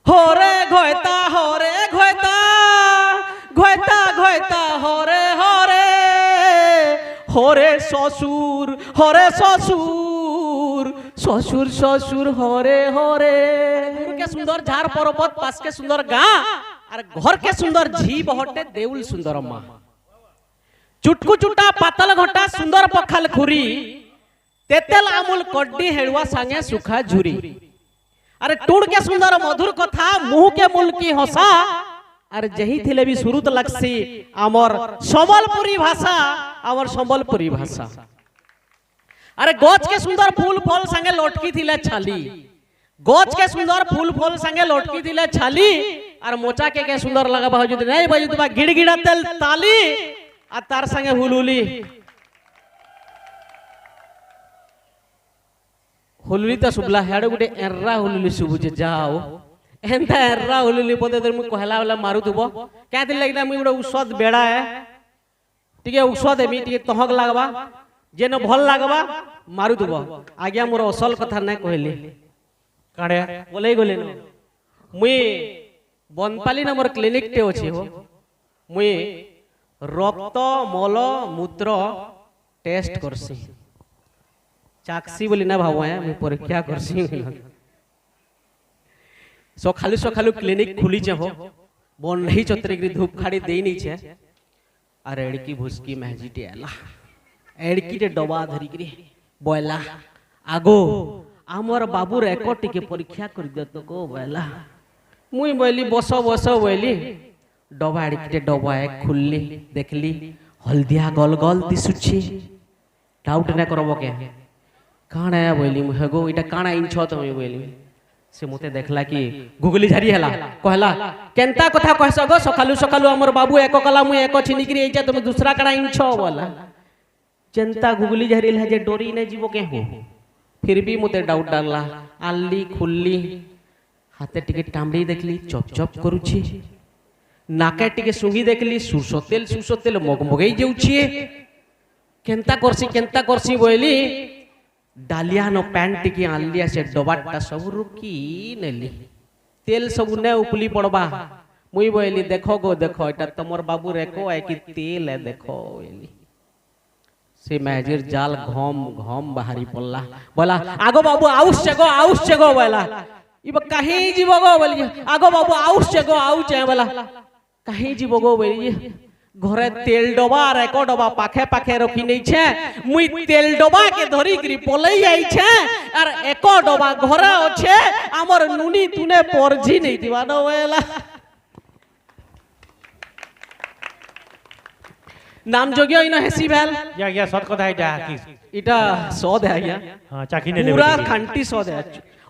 হরে ঘয়তা হরে ঘয়তা ঘয়তা ঘয়তা হরে হরে হরে শ্বশুর হরে শ্বশুর শ্বশুর শ্বশুর হরে হরে। के सुंदर झार पर्वत पास के सुंदर गाँ और घर के सुंदर झी बहटे देउल सुंदर माँ चुटकु चुटा पातल घटा सुंदर पखाल खुरी तेतेल आमुल कड्डी हेड़ुआ सांगे सुखा झुरी। अरे टूड़ के सुंदर मधुर कथा मुंह के मुल की हंसा अरे जही थिले भी सुरुत लगसी आमर संबलपुरी भाषा आमर संबलपुरी भाषा। अरे गच के सुंदर फूल फल संगे लटकी थिले छाली गच के सुंदर फूल फल संगे लटकी थिले छाली और मोचा के सुंदर लगा बाजू नहीं बाजू बा गिड़गिड़ा तेल ताली आ तार संगे हुलुली हुलुली तो सुबला हेडो गुटे एर्रा हुलुली सुबुजे जाओ एंता एर्रा हुलुली पदे दर मु कहला वाला मारु दुबो क्या दिन लगना मु गुटे औषध बेड़ा है टिके औषध एमी टिके तहक लागबा जेन भल लागबा मारु दुबो आज्ञा मोर असल कथा नै कहली काड़े बोले गले न मुई बनपाली नंबर क्लिनिक टे अछि हो मुई रक्त मल मूत्र टेस्ट करसी चाक्सी बोली ना भाव मुई परीक्षा करसी सखालु सखालु क्लिनिक खुली छे हो बन रही चतरेगिरी धूप खाड़ी देई नी छे अरे एड़की भुसकी महजीटी आला एड़की टे डबा धरी करी बोला आगो आमर बाबूर एको टिके परीक्षा कर दे तो को बोला मुई बोली बस बस बोली डबा एड़की डबा एक खुलली देखली हल्दिया गल गल दिसुछि डाउट ना करबो के काना बोली हेगो इटा काना इंछ तमे बोली से मते देखला कि गुगली झारी हला कहला केनता कथा कहस गो सखालु सखालु हमर बाबू एको कला मुई एको छिनिकरी एजा तुम दूसरा काना इंछ बोला चिंता गुगली झारी ले जे डोरी ने जीवो के हो फिर भी मते डाउट डालला आल्ली खुल्ली हाथे टिके टामड़ी देखली चप चप करूछि नाके टिके सुंगी देखली सुरसो तेल मगमगई जाउछि केनता करसी बोली डालिया नो पैंट टिके आल्लिया से डबाटा सब रुकी नेली तेल सब ने उपली पड़बा मुई बोली देखो गो देखो एटा तमर बाबू रेको है कि तेल है देखो बोली से मैजिर जाल घम घम बाहरी पड़ला बोला आगो बाबू आउस गो बोला इब कहीं जीवो गो बोली आगो बाबू आउस बोला कहीं जीवो गो बोली घरे तेल डबा और एको डबा पाखे पाखे रखी नहीं छे मुई तेल डबा के धरी करी पलई आई छे और एको डबा घरे अच्छे हमर नुनी तूने परझी नहीं दिवा न वेला नाम जोगियो इनो हेसी भेल या सत कथा जा की इटा 100 दे आया हां चाकी ने पूरा खंटी 100 दे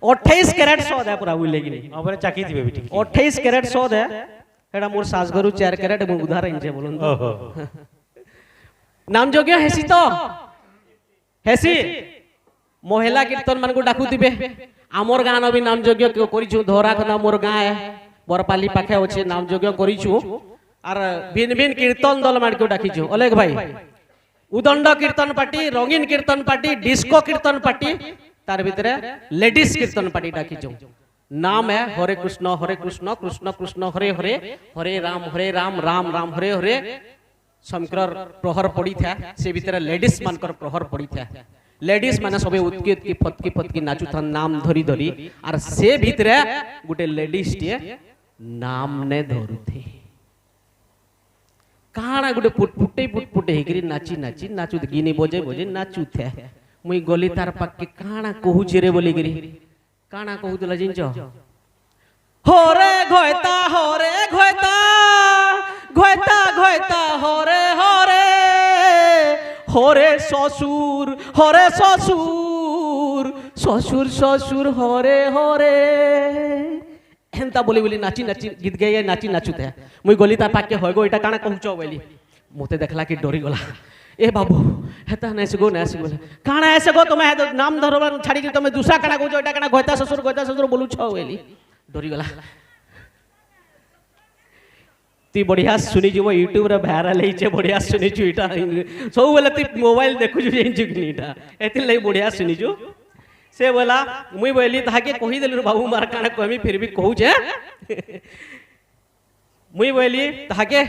28 कैरेट 100 दे पूरा बुले कि नहीं हमरे चाकी दिबे बेटी 28 कैरेट 100 दे एडा मोर सासगरु 4 कैरेट मु उधार इनसे बोलन ओहो नाम जोगियो हेसी तो हेसी महिला कीर्तन मान को डाकू दिबे आमर गान भी नाम जोगियो करिछु धोरा खना मोर गां है बरपाली पाखे अछि नाम जोगियो करिछु और भिन्न भिन्न कीर्तन दल मान को डाकिछु अलेख भाई उदंड कीर्तन पार्टी रंगीन कीर्तन पार्टी डिस्को कीर्तन पार्टी तार भीतर लेडीज कीर्तन पार्टी डाकिछु नाम है हरे कृष्ण कृष्ण कृष्ण हरे हरे हरे राम राम राम हरे हरे शंकर प्रहर पड़ी था से भीतर लेडीज मानकर प्रहर पड़ी था लेडीज माने सबे उत्की उत्की फतकी नाचु था नाम धरी धरी और से भीतर गुटे लेडीज टे नाम ने धरु थे काना गुटे पुटपुटे हेकरी नाची नाची नाचु गिनी बजे बजे नाचु थे मुई गली तार पाके काना कहू रे बोली गिरी काना कहू तला जिंचो हरे घयता हरे घयता घयता घयता हरे हरे हरे ससुर ससुर ससुर ससुर हरे हरे एंता बोली बोली नाची नाची गीत गाइए नाची नाचु थे मुई गली ता पाके होय गो एटा काना कहूचो बोली मोते देखला कि डरी गला ए बाबू हेता नैसे गो काना ऐसे गो तुम नाम धरबा छाड़ी कि तुम दूसरा काना कहूचो एटा काना घयता ससुर बोलू छ बोली डरी गला ती बढ़िया सुनी जो यूट्यूब रे वायरल हेचे बढ़िया सुनी छु इटा सब बेले ती मोबाइल देखु छु जेंजु कि इटा एति लई बढ़िया सुनी छु से बोला मुई बोली ताके कही देलु बाबू मार काना कहमी फिर भी कहू छे मुई बोली ताके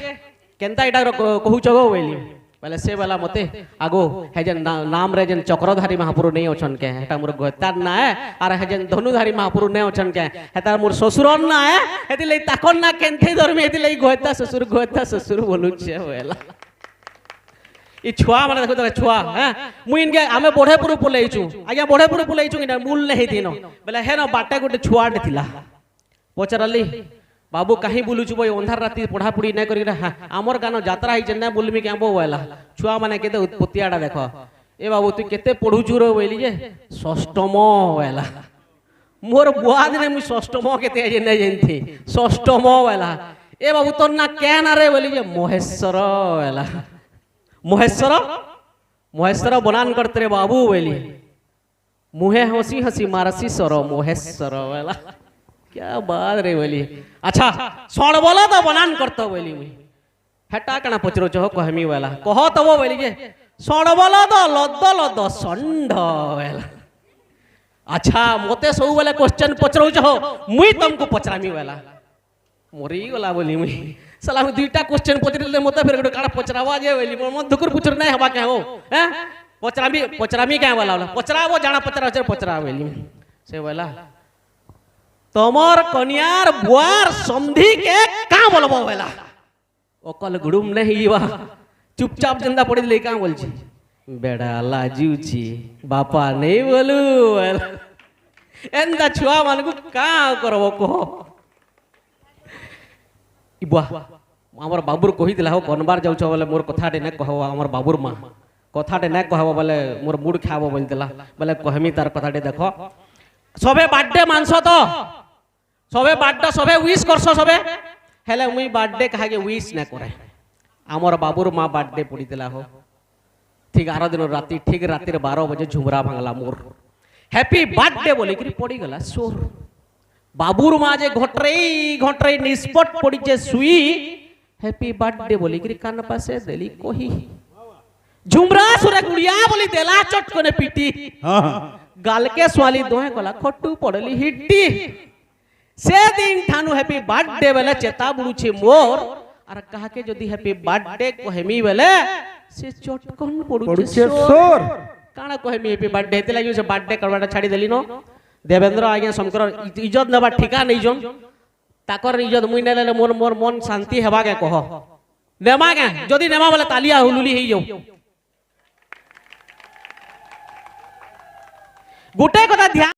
केनता एटा कहू छगो बोली बोले से बोला मते आगो हे जन नाम रे जन चक्रधारी महापुरु नहीं अछन के हेटा मोर गोतार ना है आर हे जन धनुधारी महापुरु नहीं अछन के हेता मोर ससुर ना है हेति लई ताकन ना केनथे धर्म हेति लई गोता ससुर बोलु छे बोला ई छुआ माने देखो तो छुआ हैं मुई इनके आमे बढ़ेपुर पलेइछु आज्ञा बढ़ेपुर पलेइछु कि मूल नहीं दिनो बोले हे न बाटे गोटे छुआटे थिला पचरली बाबू कहीं बुलुछु बोई अंधार राति पढ़ा पढ़ी नहीं करी आमर गान यात्रा ही ना बुलमी क्या बोला छुआ माने केते उत्पत्तियाटा देख ए बाबू तू केते पढ़ुछु रो बोली जे षष्ठम बोला मोर बुआ दिने मुई षष्ठम केते जे नहीं जानथी षष्ठम बोला ए बाबू तोर ना क्या ना रे बोली जे महेश्वर बोला महेश्वर बनान करते रे बाबू बोली मुहे हंसी हंसी मारसी सर महेश्वर बोला क्या बात रे बोली अच्छा सण बोला तो बनान करतो बोली मुई हेटा कना पचरो चह कहमी बोला कह तब बोली जे सण बोला तो लद संड बोला अच्छा मते सब बोले क्वेश्चन पचरो चह मुई तुमको पचरामी बोला मरी गला बोली मुई साला हम दुईटा क्वेश्चन पचरिले मते फिर गोटे काडा पचरावा जे बोली मोर मन दुकुर पुचर नै हबा के हो हैं पचरामी क्या बोला पचरावो जाना पचरा बोली से बोला तमर कन्यार बुआर समधी के का बोलबो बोला ओकल गुडुम नहीं बा चुपचाप जिंदा पड़ी ले का बोल छी बेड़ा लाजू छी बापा नहीं बोलू एंदा छुआ मान को का करबो कहो इबा हमर बाबूर कहि दिला हो कोनबार जाउ छ बोले मोर कथाटे ने कहबो हमर बाबूर मां कथाटे ने कहबो बोले मोर मुड खाबो बोल दिला बोले कहमी तार कथाटे देखो सबे बर्थडे मानसो तो सबे बर्थडे सबे विश करसो सबे हेले मुई बर्थडे कहा के विश न करे हमर बाबूर मां बर्थडे पड़ी दिला हो ठीक 11 दिन राती ठीक राती 12 बजे झुमरा भांगला मोर हैप्पी बर्थडे बोली कि पड़ी गला सोर बाबूर माँ जे घोटरे निष्पट पड़ी जे सुई हैप्पी बर्थडे बोली कि कान पासे देली कोही झुमरा सुरे गुड़िया बोली देला चटकने पीटी गाल के स्वाली दोहे गला खट्टू पड़ली हिट्टी से दिन ठानु हैप्पी बर्थडे बेले चेता बुड़ू छे मोर आर कहा के जदी हैप्पी बर्थडे कहमी बेले से चटकन पड़ू छे सोर काना कहमी हैप्पी बर्थडे ते लागि से बर्थडे करवाटा छाड़ी देली नो देवेंद्र आज्ञा शंकर इज्जत नेबा ठिका नहीं जन ताकर इज्जत मुई नेले मोर मोर मन शांति हेबा के कह नेमा के जदी नेमा बोले तालिया हुलुली ही जाऊ गोटे कथा ध्यान